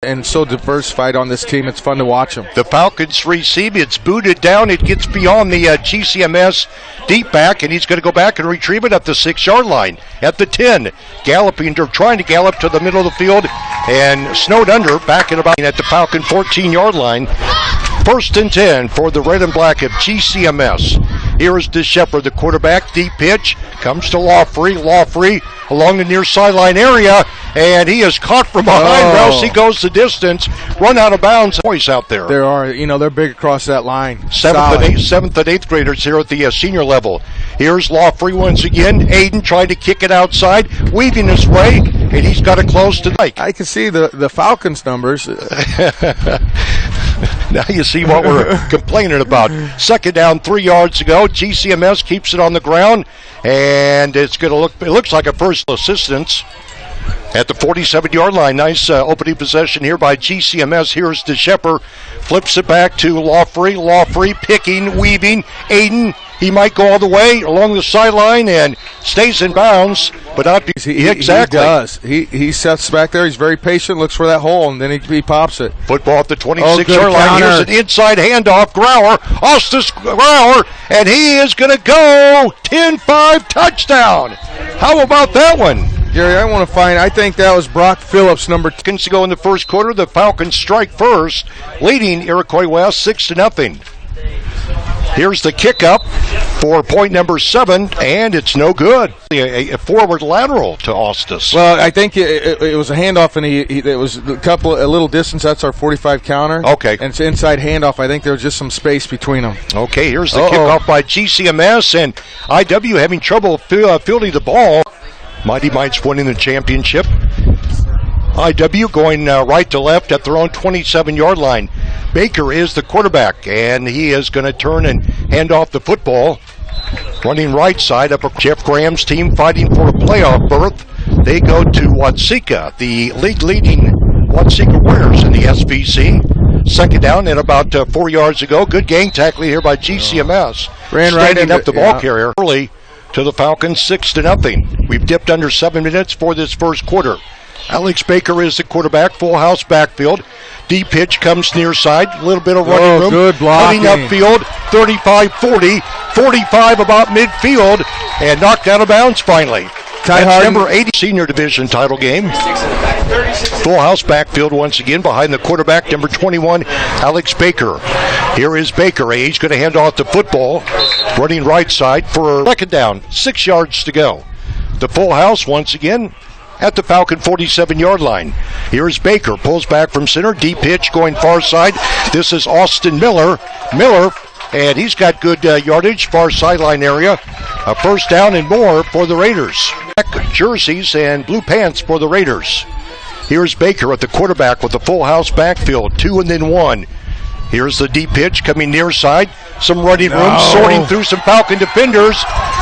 And so diversified on this team, it's fun to watch them. The Falcons receive, it's booted down, it gets beyond the GCMS deep back, and he's going to go back and retrieve it at the 6-yard line. At the 10, galloping, trying to gallop to the middle of the field, and snowed under, back at the Falcon 14-yard line. 1st and 10 for the red and black of GCMS. Here is DeShepard, the quarterback. Deep pitch comes to Lawfree along the near sideline area, and he is caught from behind. Rouse, he goes the distance, run out of bounds. Boys out there. There are, they're big across that line. 7th and 8th graders here at the senior level. Here's Lawfree once again. Aiden trying to kick it outside, weaving his way, and he's got it close to Mike. I can see the Falcons numbers. Now you see what we're complaining about. 2nd down, 3 yards to go. GCMS keeps it on the ground, and it looks like a personal assistance at the 47-yard line. Nice opening possession here by GCMS. Here's DeShepard, flips it back to Lawfree picking, weaving. Aiden, he might go all the way along the sideline and stays in bounds, but not exactly. He does. He sets back there. He's very patient, looks for that hole, and then he pops it. Football at the 26-yard line. Here's an inside handoff. Ostis Grauer, and he is going to go 10-5 touchdown. How about that one? Gary, I think that was Brock Phillips, number 2. To go in the first quarter, the Falcons strike first, leading Iroquois West 6-0. Here's the kick up for point number 7, and it's no good. A forward lateral to Ostis. Well, I think it was a handoff, and it was a little distance. That's our 45 counter. Okay. And it's inside handoff. I think there was just some space between them. Okay, here's the kickoff by GCMS, and IW having trouble fielding the ball. Mighty Mites winning the championship. IW going right to left at their own 27-yard line. Baker is the quarterback, and he is going to turn and hand off the football. Running right side up. Jeff Graham's team fighting for a playoff berth. They go to Watseka, the league-leading Watseka Warriors in the SVC. 2nd down and about 4 yards ago. Good gang tackling here by GCMS. Standing up the ball carrier early to the Falcons, 6-0. We've dipped under 7 minutes for this first quarter. Alex Baker is the quarterback, full house backfield. Deep pitch comes near side, a little bit of running room. Good blocking. Cutting upfield, 35-40, 45 about midfield, and knocked out of bounds finally. That's number 80 senior division title game. Full house backfield once again behind the quarterback, number 21, Alex Baker. Here is Baker. He's going to hand off the football, running right side for 2nd down, 6 yards to go. The full house once again at the Falcon 47-yard line. Here's Baker, pulls back from center, deep pitch going far side. This is Austin Miller, and he's got good yardage, far sideline area. A 1st down and more for the Raiders. Jerseys and blue pants for the Raiders. Here's Baker at the quarterback with the full house backfield, 2 and then 1. Here's the deep pitch coming near side. Some running room, sorting through some Falcon defenders.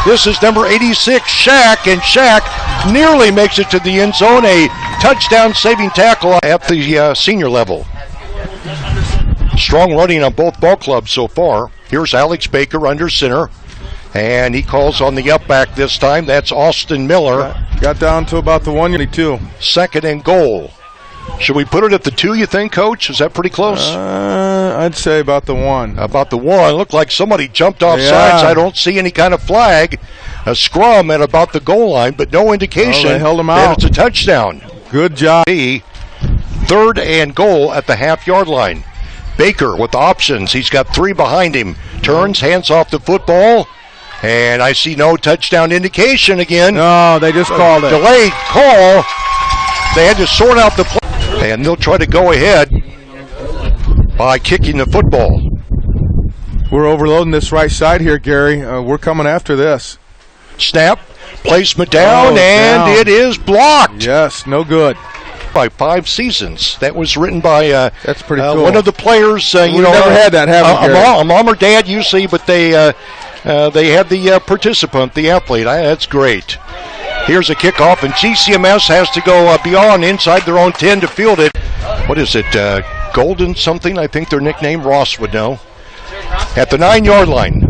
This is number 86, Shaq, and Shaq nearly makes it to the end zone. A touchdown saving tackle at the senior level. Strong running on both ball clubs so far. Here's Alex Baker under center, and he calls on the up back this time. That's Austin Miller. Got down to about the 1-2. 2nd and goal. Should we put it at the 2, you think, Coach? Is that pretty close? I'd say about the 1. About the 1. Looked like somebody jumped off sides. I don't see any kind of flag. A scrum at about the goal line, but no indication they held him that out. it's a touchdown. Good job. 3rd and goal at the half-yard line. Baker with options. He's got 3 behind him. Turns, hands off the football, and I see no touchdown indication again. No, they just called it. Delayed call. They had to sort out the play, and they'll try to go ahead by kicking the football. We're overloading this right side here, Gary. We're coming after this. Snap, placement down, and it is blocked. Yes, no good. By 5 seasons. That was written by that's pretty cool. One of the players. We've never had that, have we, Gary? A mom or dad usually, but they had the participant, the athlete. That's great. Here's a kickoff, and GCMS has to go beyond inside their own 10 to field it. What is it? Golden something? I think their nickname. Ross would know. At the 9-yard line.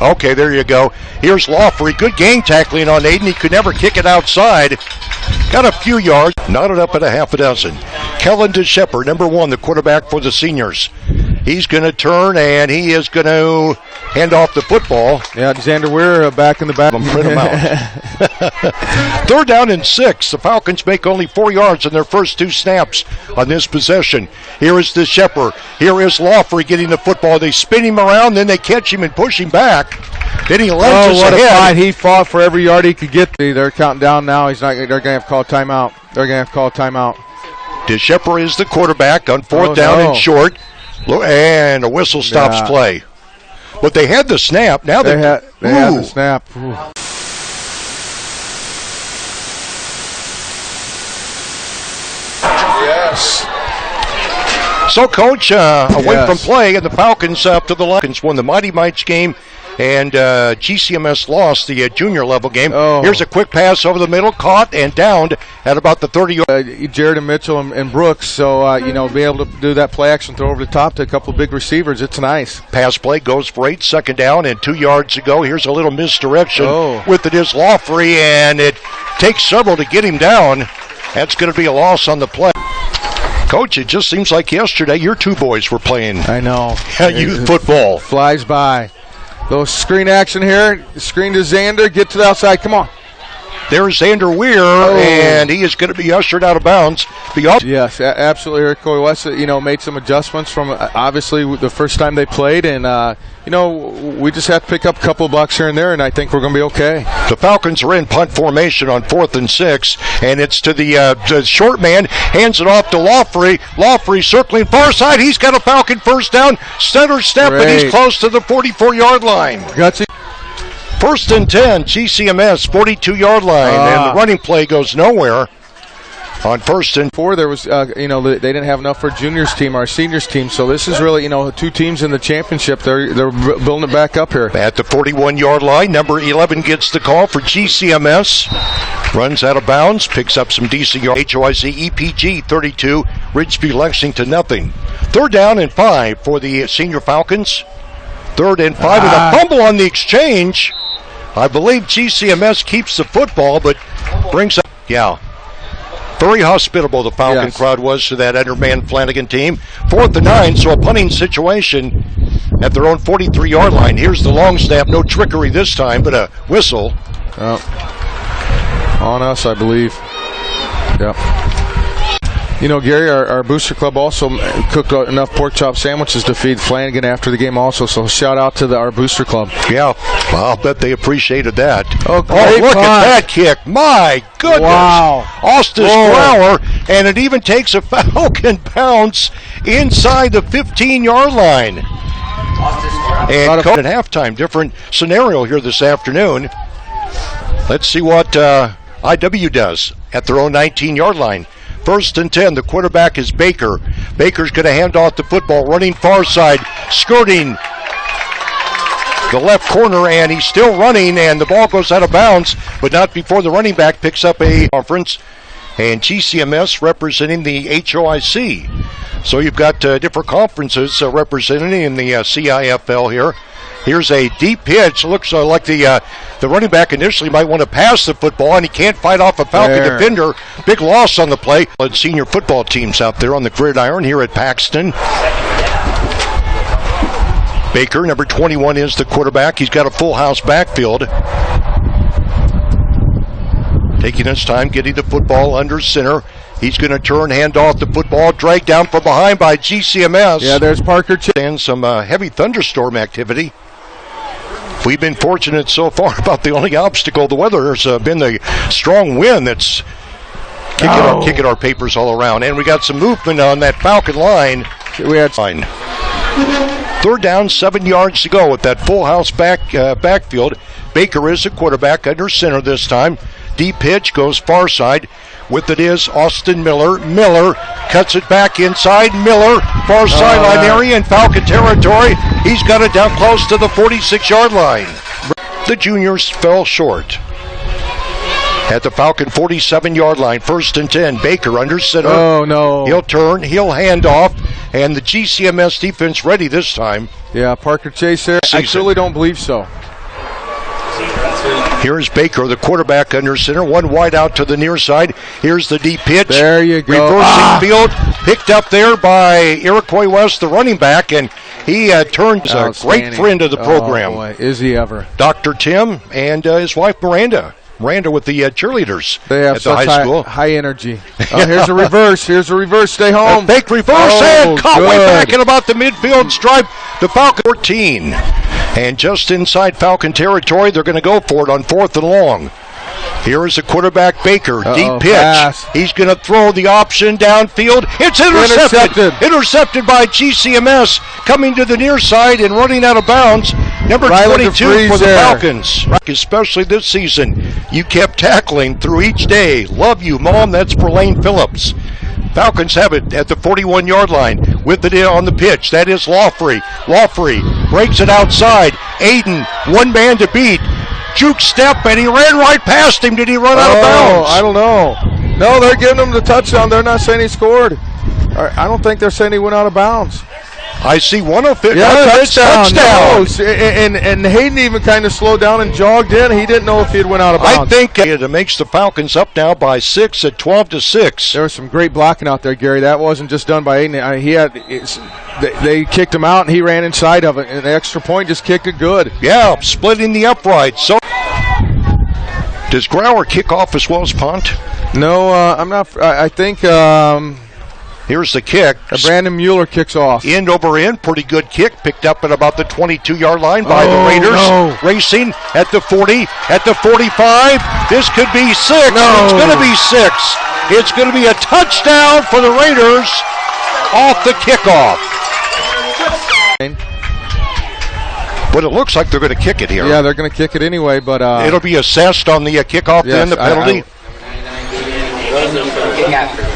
Okay, there you go. Here's Lawfree. Good gang tackling on Aiden. He could never kick it outside. Got a few yards. Knotted up at a half a dozen. Kellen DeShepard, number 1, the quarterback for the seniors. He's going to turn, and he is going to hand off the football. Yeah, Xander Weir back in the back. Print him out. 3rd down and 6. The Falcons make only 4 yards in their first 2 snaps on this possession. Here is DeShepard. Here is Lawfrey getting the football. They spin him around, then they catch him and push him back. Then he lunges what ahead. A fight. He fought for every yard he could get. They're counting down now. They're going to have to call timeout. DeShepard is the quarterback on 4th down and short. And a whistle stops play. But they had the snap. Now they had the snap. Ooh. Yes. So, Coach, away from play, and the Falcons up to the Falcons won the Mighty Mites game, and GCMS lost the junior level game. Here's a quick pass over the middle, caught and downed at about the 30-yard. Jared and Mitchell and Brooks, so be able to do that play action throw over the top to a couple of big receivers. It's nice. Pass play goes for 8, 2nd down and 2 yards to go. Here's a little misdirection with it is Lawfrey, and it takes several to get him down. That's going to be a loss on the play. Coach, it just seems like yesterday your 2 boys were playing. I know. Youth football. Flies by. Little screen action here. Screen to Xander. Get to the outside. Come on. There's Xander Weir, and he is going to be ushered out of bounds. Yes, absolutely. Iroquois West, made some adjustments from obviously the first time they played, and we just have to pick up a couple of bucks here and there, and I think we're going to be okay. The Falcons are in punt formation on 4th and 6, and it's to the short man, hands it off to Lawfrey. Lawfrey circling far side. He's got a Falcon 1st down, center step, and he's close to the 44-yard line. Gutsy. 1st and 10, GCMS, 42-yard line, and the running play goes nowhere. On 1st and 4, there was, they didn't have enough for juniors team, our seniors team. So this is really, 2 teams in the championship. They're building it back up here. At the 41-yard line, number 11 gets the call for GCMS. Runs out of bounds, picks up some decent yards. HOIC EPG 32, Ridgeview Lexington nothing. 3rd down and 5 for the senior Falcons. 3rd and 5 with a fumble on the exchange. I believe GCMS keeps the football, but brings up, very hospitable the Falcon crowd was to that undermanned Flanagan team. 4th and 9, so a punting situation at their own 43-yard line. Here's the long snap, no trickery this time, but a whistle. On us, I believe. Yep. Gary, our booster club also cooked enough pork chop sandwiches to feed Flanagan after the game also, so shout out to our booster club. Yeah, I'll bet they appreciated that. Look at that kick. My goodness. Wow. Austin Brower, and it even takes a Falcon bounce inside the 15-yard line. And at halftime, different scenario here this afternoon. Let's see what IW does at their own 19-yard line. 1st and 10, the quarterback is Baker. Baker's going to hand off the football, running far side, skirting the left corner, and he's still running, and the ball goes out of bounds, but not before the running back picks up a conference, and GCMS representing the HOIC. So you've got different conferences representing in the CIFL here. Here's a deep pitch. Looks like the running back initially might want to pass the football, and he can't fight off a Falcon defender. Big loss on the play. Senior football teams out there on the gridiron here at Paxton. Baker, number 21, is the quarterback. He's got a full house backfield. Taking his time, getting the football under center. He's going to turn, hand off the football, dragged down from behind by GCMS. Yeah, there's Parker. And some heavy thunderstorm activity. We've been fortunate so far about the only obstacle. The weather has been the strong wind that's kicking our papers all around. And we got some movement on that Falcon line. We had 3rd down, 7 yards to go with that full house backfield. Baker is the quarterback under center this time. Deep pitch goes far side. With it is Austin Miller. Miller cuts it back inside. Miller, far sideline area in Falcon territory. He's got it down close to the 46-yard line. The juniors fell short. At the Falcon 47-yard line, 1st and 10. Baker under center. Oh, no. He'll turn, he'll hand off, and the GCMS defense ready this time. Yeah, Parker Chase there. I truly don't believe so. Here's Baker, the quarterback, under center. One wide out to the near side. Here's the deep pitch. There you go. Reversing field. Picked up there by Iroquois West, the running back, and he turns a great friend of the program. Oh, boy, is he ever. Dr. Tim and his wife, Miranda. Miranda with the cheerleaders they have at the such high school. High energy. Oh, here's a reverse. Here's a reverse. Stay home. Fake reverse and caught way back at about the midfield stripe. The Falcon 14. And just inside Falcon territory, they're going to go for it on 4th and long. Here is the quarterback, Baker. Deep pitch. Pass. He's going to throw the option downfield. It's intercepted. Intercepted by GCMS. Coming to the near side and running out of bounds. Number 22 for the Falcons. Especially this season. You kept tackling through each day. Love you, Mom. That's for Lane Phillips. Falcons have it at the 41-yard line with it on the pitch. That is Lawfrey. Lawfrey breaks it outside. Aiden, one man to beat. Juke step, and he ran right past him. Did he run out of bounds? I don't know. No, they're giving him the touchdown. They're not saying he scored. I don't think they're saying he went out of bounds. I see one official. Yeah, touchdown. No. And Hayden even kind of slowed down and jogged in. He didn't know if he had went out of bounds. I think it makes the Falcons up now by 6 at 12-6. There was some great blocking out there, Gary. That wasn't just done by Hayden. They kicked him out, and he ran inside of it. And the extra point just kicked it good. Yeah, splitting the upright. So, does Grauer kick off as well as punt? No, I'm not. I think. Here's the kick. Brandon Mueller kicks off. End over end. Pretty good kick. Picked up at about the 22-yard line by the Raiders. No. Racing at the 40, at the 45. This could be 6. No. It's going to be 6. It's going to be a touchdown for the Raiders off the kickoff. But it looks like they're going to kick it here. Yeah, they're going to kick it anyway, but it'll be assessed on the kickoff, then the penalty.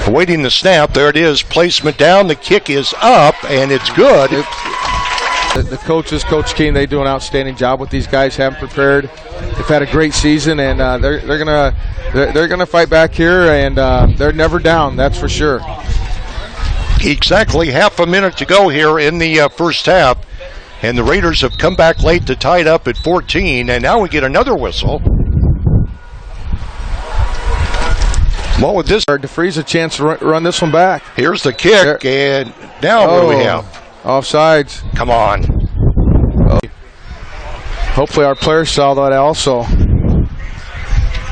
Awaiting the snap. There it is. Placement down. The kick is up, and it's good. The coaches, Coach Keene, they do an outstanding job with these guys. Have them prepared. They've had a great season, and they're gonna fight back here, and they're never down. That's for sure. Exactly half a minute to go here in the first half, and the Raiders have come back late to tie it up at 14, and now we get another whistle. Well, with this, DeFreeze a chance to run this one back. Here's the kick, and now what do we have? Offsides. Come on. Hopefully our players saw that also.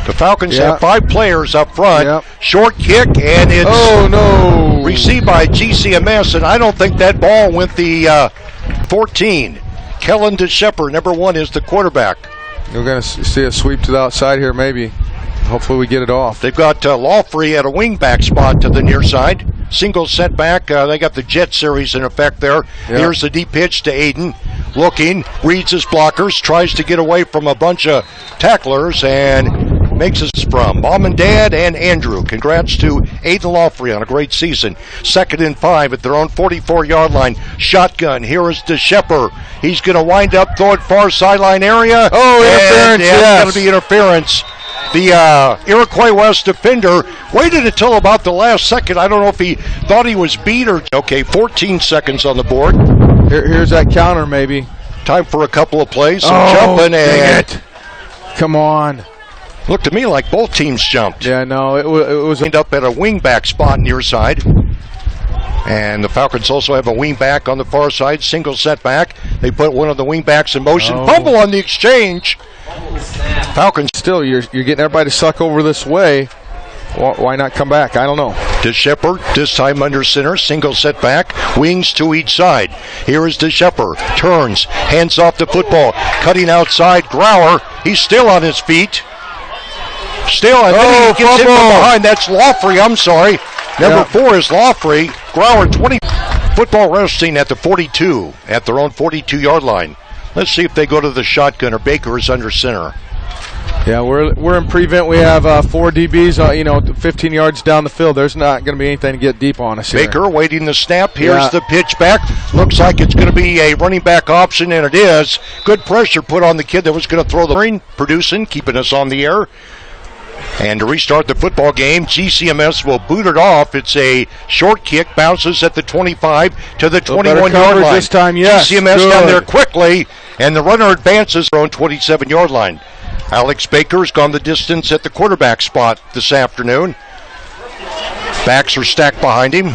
The Falcons have 5 players up front. Yep. Short kick, and it's received by GCMS, and I don't think that ball went the 14. Kellen DeShepard, number 1, is the quarterback. We're going to see a sweep to the outside here, maybe. Hopefully we get it off. They've got Lawfrey at a wingback spot to the near side. Single setback. They got the jet series in effect there. Yep. Here's the deep pitch to Aiden. Looking, reads his blockers, tries to get away from a bunch of tacklers, and makes us from Mom and Dad and Andrew. Congrats to Aiden Lawfrey on a great season. 2nd and 5 at their own 44-yard line. Shotgun. Here is DeShepard. He's going to wind up toward far sideline area. Oh, interference. It's going to be interference. The Iroquois West defender waited until about the last second. I don't know if he thought he was beat or... Okay, 14 seconds on the board. Here's that counter, maybe. Time for a couple of plays. Some jumping, and... Come on. Looked to me like both teams jumped. Yeah, no, it was... End up at a wingback spot near side. And the Falcons also have a wingback on the far side. Single setback. They put one of the wingbacks in motion. Fumble on the exchange. Falcons. Still, you're getting everybody to suck over this way. Why not come back? I don't know. DeShepard, this time under center. Single setback. Wings to each side. Here is DeShepard. Turns. Hands off the football. Cutting outside. Grauer. He's still on his feet. Still, and then he gets hit from behind. That's Lawfrey. I'm sorry. Number 4 is Lawfrey. Grauer 20. Football resting at the 42 at their own 42-yard line. Let's see if they go to the shotgun or Baker is under center. Yeah, we're in prevent. We have 4 DBs, 15 yards down the field. There's not going to be anything to get deep on us here. Baker waiting the snap. Here's the pitch back. Looks like it's going to be a running back option, and it is. Good pressure put on the kid that was going to throw the ring, producing, keeping us on the air. And to restart the football game, GCMS will boot it off. It's a short kick, bounces at the 25 to the 21-yard line. This time, yes. GCMS down there quickly, and the runner advances on 27-yard line. Alex Baker's gone the distance at the quarterback spot this afternoon. Backs are stacked behind him.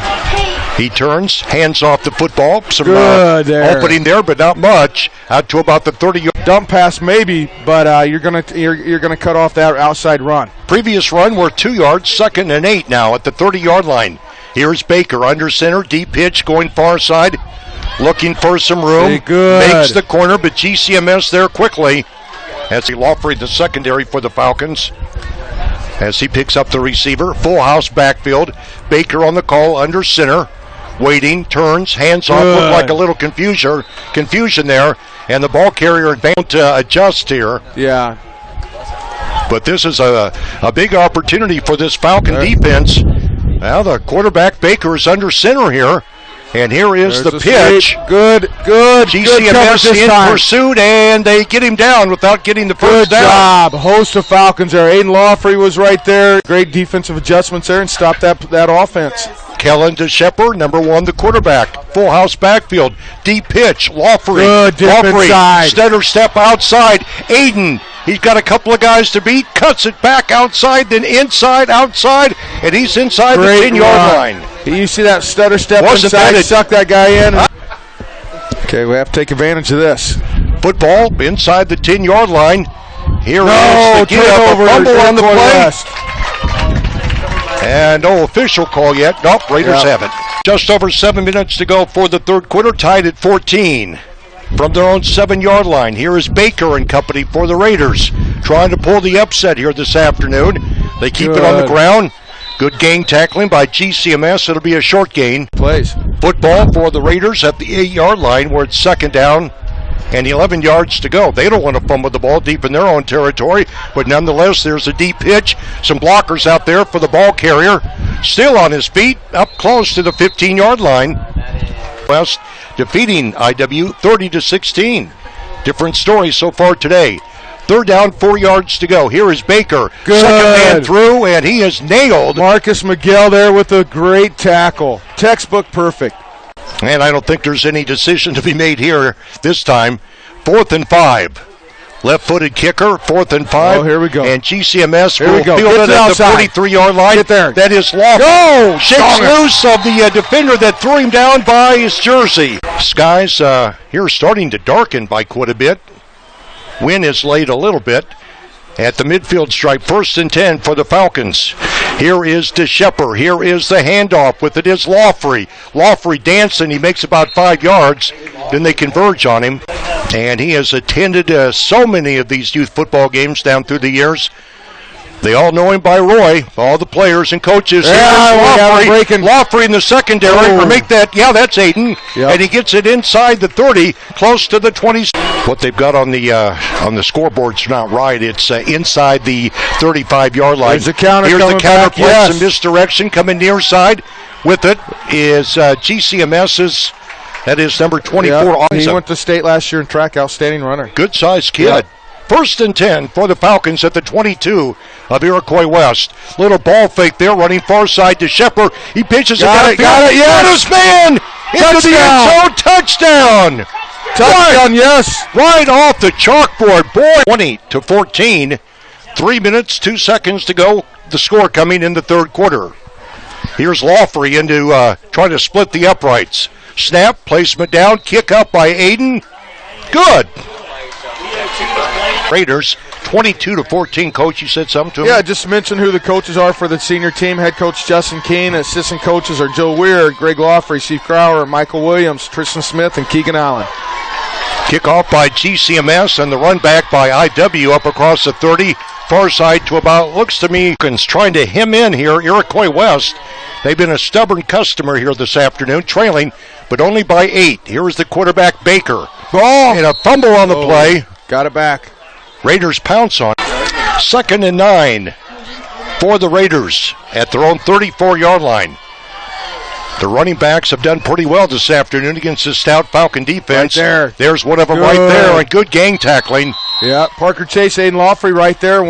He turns, hands off the football. Some opening there, but not much. Out to about the 30-yard dump pass, maybe, but you're gonna cut off that outside run. Previous run were 2 yards, 2nd and 8 now at the 30-yard line. Here's Baker under center, deep pitch going far side, looking for some room. Makes the corner, but GCMS there quickly. As he Lawfrey, the secondary for the Falcons, as he picks up the receiver. Full house backfield. Baker on the call under center. Waiting, turns, hands off. Looked like a little confusion there. And the ball carrier don't adjust here. Yeah. But this is a big opportunity for this Falcon defense. Now the quarterback Baker is under center here. And here is the pitch. Good. GCMS in pursuit, and they get him down without getting the first down. Good job. Host of Falcons there. Aiden Lawfrey was right there. Great defensive adjustments there and stopped that offense. Kellen DeShepper, number 1, the quarterback. Full house backfield. Deep pitch. Lawfrey. Good dip inside. Stutter step outside. Aiden. He's got a couple of guys to beat. Cuts it back outside, then inside, outside, and he's inside the 10-yard line. You see that stutter step inside, suck that guy in. Okay, we have to take advantage of this. Football inside the 10-yard line. Here is the turnover, fumble on the play. And no official call yet. Nope, Raiders have it. Just over 7 minutes to go for the third quarter, tied at 14. From their own 7-yard line, here is Baker and company for the Raiders, trying to pull the upset here this afternoon. They keep it on the ground. Good gang tackling by GCMS. It'll be a short gain. Plays. Football for the Raiders at the 8-yard line, where it's 2nd down and 11 yards to go. They don't want to fumble the ball deep in their own territory, but nonetheless, there's a deep pitch. Some blockers out there for the ball carrier. Still on his feet, up close to the 15-yard line. West defeating IW 30-16. Different story so far today. 3rd down, 4 yards to go. Here is Baker. Good. Second man through, and he is nailed. Marcus McGill there with a great tackle. Textbook perfect. And I don't think there's any decision to be made here this time. 4th and 5. Left-footed kicker, 4th and 5. Oh, here we go. And GCMS here will field it at the 43-yard line. Get there. That is Lawfrey. Go! Shakes loose of the defender that threw him down by his jersey. Skies here starting to darken by quite a bit. Wind is laid a little bit at the midfield stripe. 1st and 10 for the Falcons. Here is DeShepper. Here is the handoff. With it is Lawfrey. Lawfrey dancing. He makes about 5 yards. Then they converge on him. And he has attended so many of these youth football games down through the years. They all know him by Roy, all the players and coaches. Lawfrey in the secondary. Or make that, that's Aiden. Yep. And he gets it inside the 30, close to the 20. What they've got on the scoreboard's not right. It's inside the 35-yard line. There's a counter. Here's the counter play. Yes. Some misdirection coming near side. With it is GCMS's. That is number 24. He went to state last year in track. Outstanding runner. Good-sized kid. Yep. 1st and 10 for the Falcons at the 22 of Iroquois West. Little ball fake there, running far side to Shepard. He pitches it. Got it. Yes. Man into the end zone. Touchdown. Touchdown, yes. Right off the chalkboard. Boy, 20-14. 3 minutes, 2 seconds to go. The score coming in the third quarter. Here's Lawfrey into trying to split the uprights. Snap, placement down, kick up by Aiden. Good. Raiders 22-14. Coach, you said something to him? Yeah, just mention who the coaches are for the senior team. Head coach Justin Keene. Assistant coaches are Joe Weir, Greg Lawfrey, Steve Crowder, Michael Williams, Tristan Smith, and Keegan Allen. Kickoff by GCMS and the run back by IW up across the 30. Far side to about, looks to me, trying to hem in here, Iroquois West. They've been a stubborn customer here this afternoon, trailing, but only by 8. Here is the quarterback, Baker. Ball and a fumble on the play. Got it back. Raiders pounce on. 2nd and 9 for the Raiders at their own 34-yard line. The running backs have done pretty well this afternoon against the stout Falcon defense. Right there. There's one of them right there, and good gang tackling. Yeah, Parker Chase, Aiden Lawfrey right there.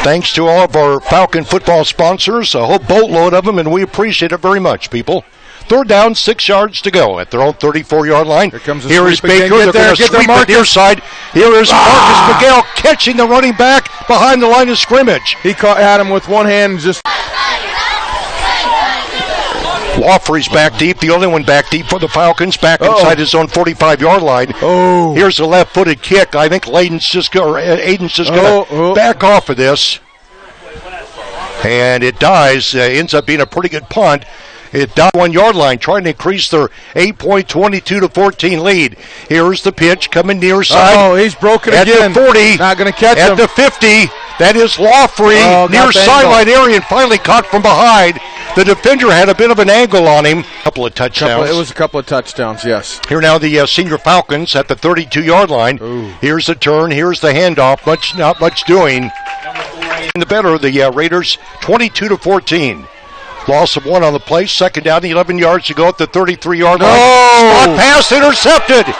Thanks to all of our Falcon football sponsors, a whole boatload of them, and we appreciate it very much, people. Third down, 6 yards to go at their own 34-yard line. Here is Baker. They're going to sweep it near side. Here is Marcus Miguel catching the running back behind the line of scrimmage. He had him with one hand and just... Lawfrey's back deep, the only one back deep for the Falcons, back inside his own 45-yard line. Here's a left-footed kick. I think Aiden's just going to back off of this. And it dies. Ends up being a pretty good punt. It died 1-yard line, trying to increase their 8-22-14 lead. Here's the pitch coming near side. He's broken at again. At the 40. Not going to catch him. At the 50. That is Lawfrey near sideline area and finally caught from behind. The defender had a bit of an angle on him. Couple of touchdowns. It was a couple of touchdowns, yes. Here now the senior Falcons at the 32-yard line. Here's the turn. Here's the handoff. Not much doing. And the better, the Raiders, 22-14. Loss of 1 on the play. Second down, 11 yards to go at the 33-yard line. Spot pass intercepted.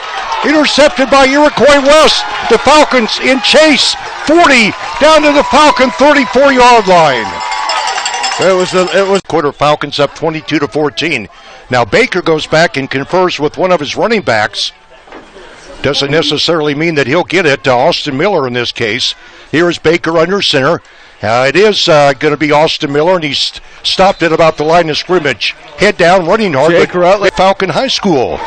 Intercepted by Iroquois West. The Falcons in chase. 40 down to the Falcon 34-yard line. It was quarter. Falcons up 22-14. Now Baker goes back and confers with one of his running backs. Doesn't necessarily mean that he'll get it. Austin Miller in this case. Here's Baker under center. It is going to be Austin Miller, and he's stopped at about the line of scrimmage. Head down, running hard. Falcon High School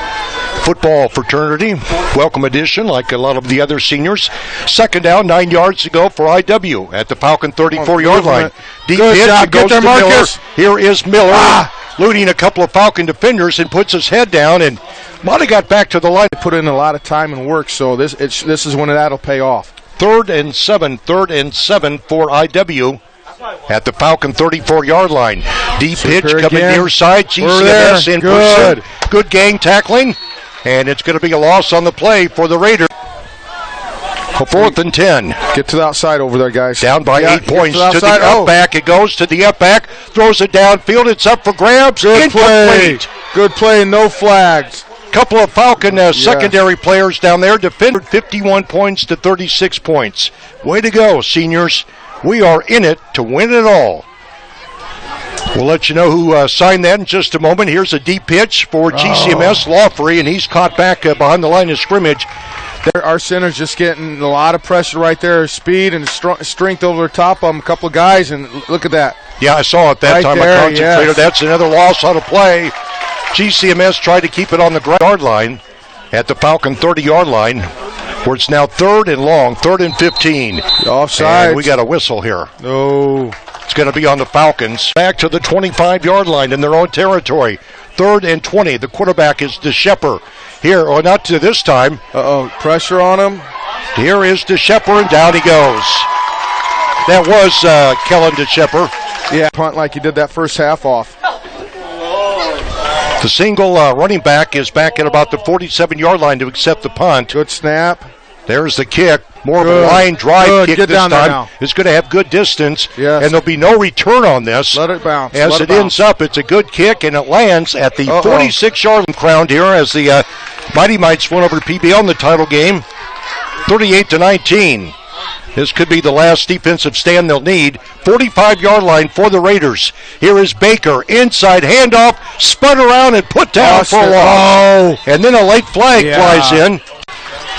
football fraternity. Welcome edition, like a lot of the other seniors. Second down, 9 yards to go for IW at the Falcon 34-yard line. Deep hit, goes to Miller. Here is Miller, looting a couple of Falcon defenders and puts his head down and might have got back to the line. Put in a lot of time and work, so this is when that'll pay off. Third and seven for IW at the Falcon 34-yard line. Deep pitch coming near side. GCMS in pursuit. Good gang tackling. And it's going to be a loss on the play for the Raiders. 4th and 10. Get to the outside over there, guys. Down by 8 points to the up back. It goes to the up back. Throws it downfield. It's up for grabs. Good play. Good play. No flags. Couple of Falcon secondary players down there defended 51 points to 36 points. Way to go, seniors. We are in it to win it all. We'll let you know who signed that in just a moment. Here's a deep pitch for GCMS, Lawfrey, and he's caught back behind the line of scrimmage. Our center's just getting a lot of pressure right there. Speed and strength over the top of them. A couple of guys, and look at that. Yeah, I saw it that time. I concentrated. Yes. That's another loss on a play. GCMS tried to keep it on the yard line at the Falcon 30-yard line, where it's now 3rd and long, 3rd and 15. Offside. And we got a whistle here. No. It's going to be on the Falcons. Back to the 25-yard line in their own territory. 3rd and 20. The quarterback is DeShepper. Here, or not to this time. Pressure on him. Here is DeShepper, and down he goes. That was Kellen DeShepper. Yeah, punt like he did that first half off. The single running back is back at about the 47-yard line to accept the punt. Good snap. There's the kick. More of a line drive kick this time. It's going to have good distance, and there'll be no return on this. Let it bounce. As it ends up, it's a good kick, and it lands at the 46-yard crowned here as the Mighty Mites went over to PBL in the title game, 38-19. This could be the last defensive stand they'll need. 45-yard line for the Raiders. Here is Baker. Inside handoff. Spun around and put down for a loss. And then a late flag flies in.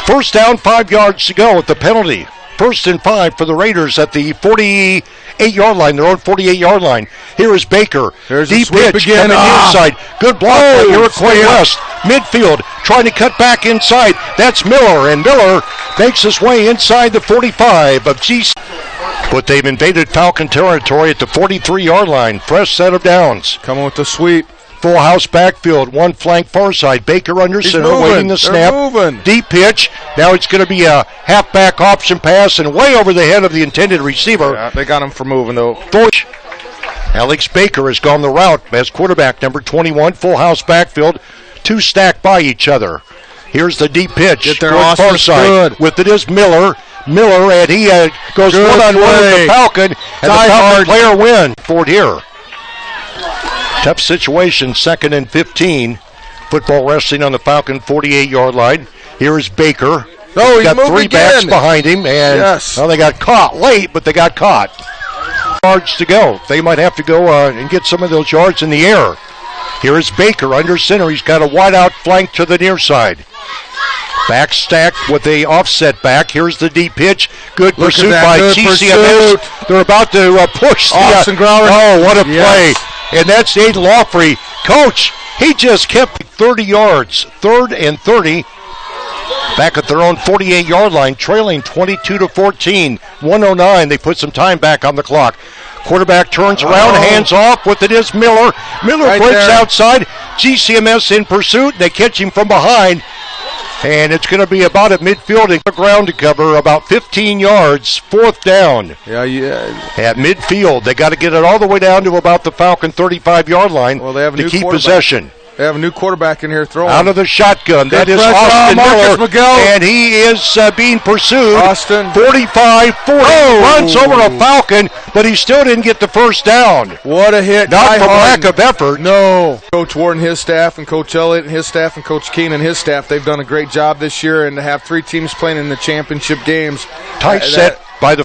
First down, 5 yards to go with the penalty. 1st and 5 for the Raiders at the 48-yard line, their own 48-yard line. Here is Baker. There's deep pitch coming inside. Good block by Iroquois West. Midfield trying to cut back inside. That's Miller, and Miller makes his way inside the 45 of GC. But they've invaded Falcon territory at the 43-yard line. Fresh set of downs. Coming with the sweep. Full house backfield, one flank far side. Baker under center, waiting the snap. Deep pitch. Now it's going to be a halfback option pass and way over the head of the intended receiver. Yeah, they got him for moving, though. Alex Baker has gone the route as quarterback, number 21. Full house backfield, 2 stacked by each other. Here's the deep pitch. Get there, Austin. Far side. With it is Miller. And he goes one-on-one with the Falcon. And the Falcon player win. Forward here. Tough situation, 2nd and 15. Football wrestling on the Falcon 48-yard line. Here is Baker. He's got 3 backs behind him, and they got caught late, but they got caught. Yards to go. They might have to go and get some of those yards in the air. Here is Baker under center. He's got a wide out flank to the near side. Back stacked with a offset back. Here's the deep pitch. Good pursuit by GCMS. They're about to push. Austin Grauer. Oh, what a play. And that's Aiden Lawfrey. Coach, he just kept 30 yards. 3rd and 30. Back at their own 48-yard line, trailing 22-14. 1:09. They put some time back on the clock. Quarterback turns around, hands off with it is Miller. Miller breaks outside. GCMS in pursuit. They catch him from behind. And it's going to be about at midfield and ground to cover, about 15 yards, 4th down. At midfield, they got to get it all the way down to about the Falcon 35-yard line to keep possession. They have a new quarterback in here throwing. Out of the shotgun. That is Austin Miller. And he is being pursued. Austin. 45-40. Runs over a Falcon, but he still didn't get the first down. What a hit. Not for lack of effort. No. Coach Ward and his staff and Coach Elliott and his staff and Coach Keene and his staff, they've done a great job this year, and to have 3 teams playing in the championship games. Tight set by the